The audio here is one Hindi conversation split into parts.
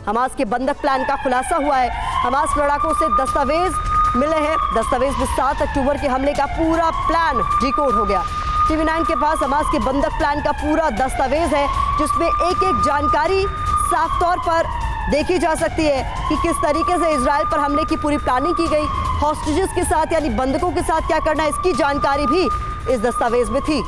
हमास के बंधक प्लान का खुलासा हुआ है। हमास लड़ाकों से दस्तावेज मिले हैं। दस्तावेज में 7 अक्टूबर के हमले का पूरा प्लान डिकोड हो गया। TV9 के पास हमास के बंधक प्लान का पूरा दस्तावेज है, जिसमें एक एक जानकारी साफ तौर पर देखी जा सकती है कि किस तरीके से इजराइल पर हमले की पूरी प्लानिंग की गई। हॉस्टेजेस के साथ यानी बंधकों के साथ क्या करना है, इसकी जानकारी भी इस दस्तावेज में थी।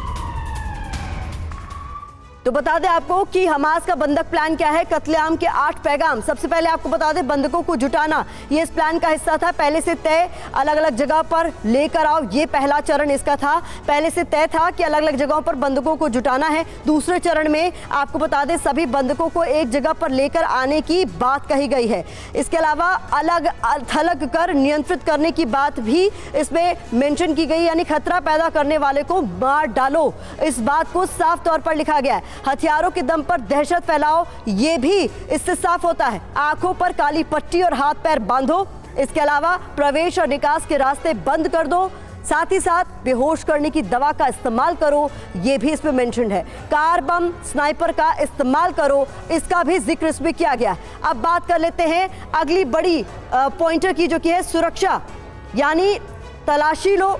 तो बता दें आपको कि हमास का बंधक प्लान क्या है। कत्लेआम के 8 पैगाम। सबसे पहले आपको बता दें, बंधकों को जुटाना ये इस प्लान का हिस्सा था। पहले से तय अलग अलग जगह पर लेकर आओ, ये पहला चरण इसका था। पहले से तय था कि अलग अलग जगहों पर बंधकों को जुटाना है। दूसरे चरण में आपको बता दें, सभी बंधकों को एक जगह पर लेकर आने की बात कही गई है। इसके अलावा अलग थलग कर नियंत्रित करने की बात भी इसमें मेंशन की गई, यानी खतरा पैदा करने वाले को मार डालो, इस बात को साफ तौर पर लिखा गया है। हथियारों के दम पर दहशत फैलाओ, ये भी इससे साफ होता है। आंखों पर काली पट्टी और हाथ पैर बांधो। इसके अलावा प्रवेश और निकास के रास्ते बंद कर दो। साथ ही साथ बेहोश करने की दवा का इस्तेमाल करो, ये भी इसमें मेंशन्ड है। कार बम स्नाइपर का इस्तेमाल करो, इसका भी जिक्र इसमें किया गया। अब बात कर लेते हैं अगली बड़ी पॉइंटर की, जो कि है सुरक्षा, यानी तलाशी लो,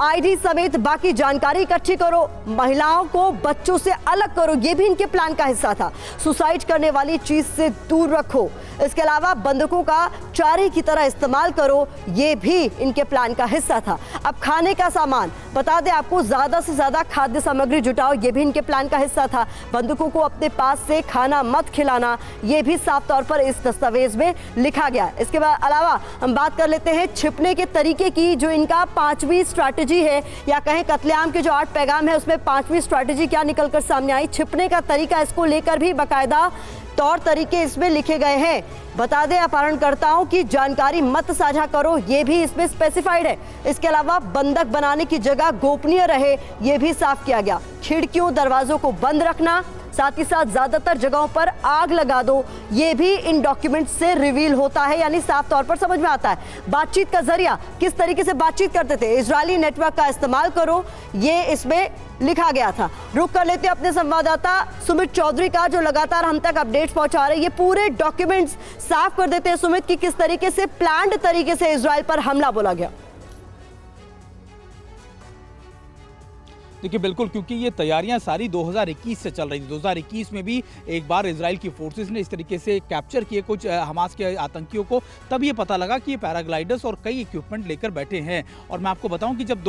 आईडी समेत बाकी जानकारी इकट्ठी करो, महिलाओं को बच्चों से अलग करो, ये भी इनके प्लान का हिस्सा था। सुसाइड करने वाली चीज से दूर रखो। इसके अलावा बंधकों का चारे की तरह इस्तेमाल करो, ये भी इनके प्लान का हिस्सा था। अब खाने का सामान, बता दें आपको, ज्यादा से ज्यादा खाद्य सामग्री जुटाओ, ये भी इनके प्लान का हिस्सा था। बंधकों को अपने पास से खाना मत खिलाना, ये भी साफ तौर पर इस दस्तावेज में लिखा गया। इसके अलावा हम बात कर लेते हैं छिपने के तरीके की, जो इनका 5वीं स्ट्रैटेजी है, या कहें कत्लेआम के जो 8 पैगाम है उसमें 5वीं स्ट्रैटेजी क्या निकलकर सामने आई। छिपने का तरीका, इसको लेकर भी बाकायदा तौर तरीके इसमें लिखे गए हैं। बता दें अपहरणकर्ताओं की जानकारी मत साझा करो, ये भी इसमें स्पेसिफाइड है। इसके अलावा बंधक बनाने की जगह गोपनीय रहे, ये भी साफ किया गया। खिड़कियों दरवाजों को बंद रखना, साथ ही साथ ज्यादातर जगहों पर आग लगा दो, ये भी इन डॉक्यूमेंट से रिवील होता है, यानी साफ तौर पर समझ में आता है। बातचीत का जरिया, किस तरीके से बातचीत करते थे, इजरायली नेटवर्क का इस्तेमाल करो, ये इसमें लिखा गया था। रुक कर लेते अपने संवाददाता सुमित चौधरी का, जो लगातार हम तक अपडेट्स पहुंचा रहे हैं। ये पूरे डॉक्यूमेंट्स साफ कर देते हैं सुमित कि किस तरीके से प्लान्ड तरीके से इजराइल पर हमला बोला गया। देखिए बिल्कुल, क्योंकि ये तैयारियां सारी 2021 से चल रही थी। 2021 में भी एक बार इजराइल की फोर्सेस ने इस तरीके से कैप्चर किए कुछ हमास के आतंकियों को, तब ये पता लगा कि ये पैराग्लाइडर्स और कई इक्विपमेंट लेकर बैठे हैं। और मैं आपको बताऊं कि जब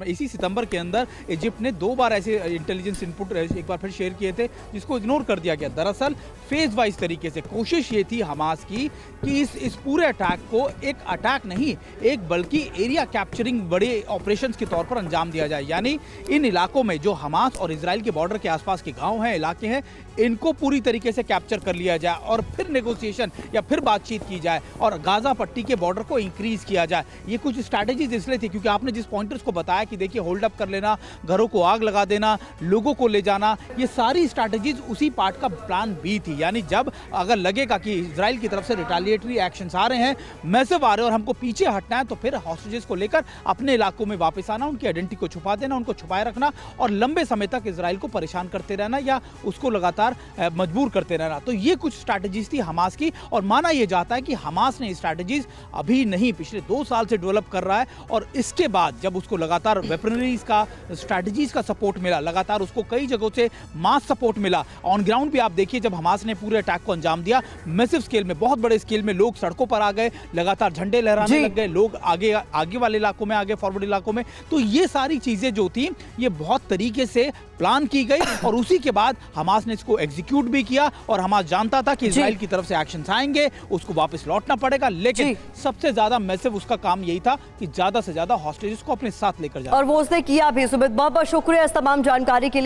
इसी सितंबर के अंदर इजिप्ट ने 2 बार ऐसे इंटेलिजेंस इनपुट एक बार फिर शेयर किए थे, जिसको इग्नोर कर दिया गया। दरअसल फेज वाइज तरीके से कोशिश ये थी हमास की कि इस पूरे अटैक को एक अटैक नहीं, एक बल्कि एरिया कैप्चरिंग बड़े ऑपरेशन के तौर पर अंजाम दिया जाए। यानी इन इलाकों में जो हमास और इजराइल के बॉर्डर के आसपास के गांव हैं, इलाके हैं, इनको पूरी तरीके से कैप्चर कर लिया जाए और फिर नेगोशिएशन या फिर बातचीत की जाए और गाजा पट्टी के बॉर्डर को इंक्रीज किया जाए। ये कुछ स्ट्रैटेजीज इसलिए थी क्योंकि आपने जिस पॉइंटर्स को बताया कि देखिए होल्ड अप कर लेना, घरों को आग लगा देना, लोगों को ले जाना, ये सारी स्ट्रैटेजीज उसी पार्ट का प्लान बी थी। यानी जब अगर लगेगा कि इजराइल की तरफ से रिटेलिएटरी एक्शंस आ रहे हैं, मैसिव आ रहे हैं और हमको पीछे हटना है, तो फिर हॉस्टेजेस को लेकर अपने इलाकों में वापस आना, उनकी आइडेंटिटी को छुपा देना, उनको छुपाए रखना और लंबे समय तक इजराइल को परेशान करते रहना या उसको लगातार मजबूर करते रहना। तो ये कुछ स्ट्रैटेजीज थी हमास की, और माना यह जाता है कि हमास ने स्ट्रैटेजीज अभी नहीं, पिछले 2 साल से डेवलप कर रहा है। और इसके बाद जब उसको लगातार वेपनरीज का, स्ट्रैटेजीज का सपोर्ट मिला, लगातार उसको कई जगहों से मास सपोर्ट मिला, ऑन ग्राउंड भी आप देखिए जब हमास ने पूरे अटैक को अंजाम दिया, मैसिव स्केल में, बहुत बड़े स्केल में लोग सड़कों पर आ गए, लगातार झंडे लहराने लग गए, लोग आगे वाले इलाकों में आ गए, फॉरवर्ड इलाकों में। तो ये सारी चीजें जो थी ये बहुत तरीके से प्लान की गई और उसी के बाद हमास ने इसको एग्जीक्यूट भी किया। और हमास जानता था कि इजराइल की तरफ से एक्शंस आएंगे, उसको वापस लौटना पड़ेगा, लेकिन सबसे ज्यादा मैसिव उसका काम यही था कि ज्यादा से ज्यादा हॉस्टेजेस को अपने साथ लेकर जाए, और वो उसने किया भी। सुमित, बहुत बहुत शुक्रिया इस तमाम जानकारी के लिए।